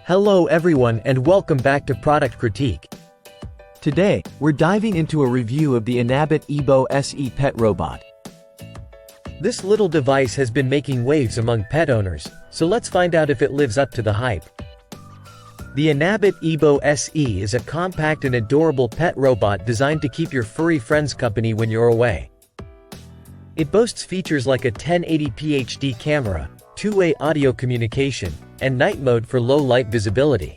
Hello everyone and welcome back to Product Critique. Today, we're diving into a review of the Enabot Ebo SE pet robot. This little device has been making waves among pet owners, so let's find out if it lives up to the hype. The Enabot Ebo SE is a compact and adorable pet robot designed to keep your furry friends company when you're away. It boasts features like a 1080p HD camera, two-way audio communication, and night mode for low light visibility.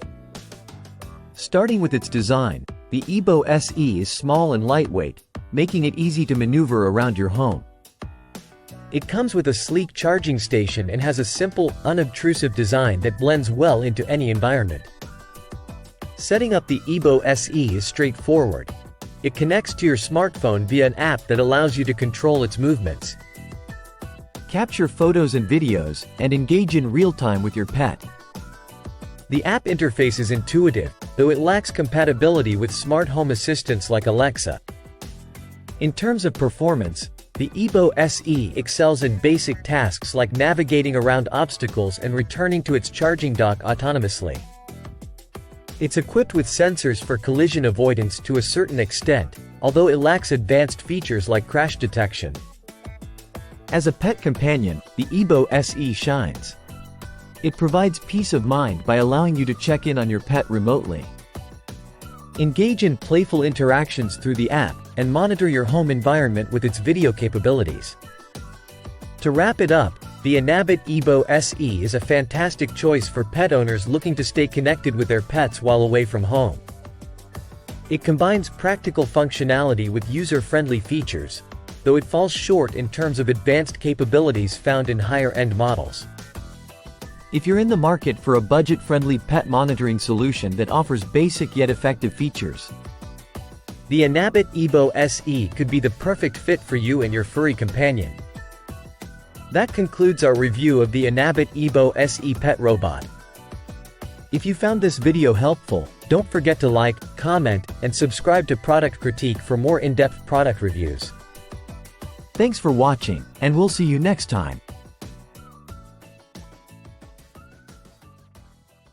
Starting with its design, the Ebo SE is small and lightweight, making it easy to maneuver around your home. It comes with a sleek charging station and has a simple, unobtrusive design that blends well into any environment. Setting up the Ebo SE is straightforward. It connects to your smartphone via an app that allows you to control its movements. Capture photos and videos, and engage in real time with your pet. The app interface is intuitive, though it lacks compatibility with smart home assistants like Alexa. In terms of performance, the Ebo SE excels in basic tasks like navigating around obstacles and returning to its charging dock autonomously. It's equipped with sensors for collision avoidance to a certain extent, although it lacks advanced features like crash detection. As a pet companion, the Ebo SE shines. It provides peace of mind by allowing you to check in on your pet remotely. Engage in playful interactions through the app, and monitor your home environment with its video capabilities. To wrap it up, the Enabot Ebo SE is a fantastic choice for pet owners looking to stay connected with their pets while away from home. It combines practical functionality with user-friendly features, though it falls short in terms of advanced capabilities found in higher-end models. If you're in the market for a budget-friendly pet monitoring solution that offers basic yet effective features, the Enabot Ebo SE could be the perfect fit for you and your furry companion. That concludes our review of the Enabot Ebo SE pet robot. If you found this video helpful, don't forget to like, comment, and subscribe to Product Critique for more in-depth product reviews. Thanks for watching, and we'll see you next time.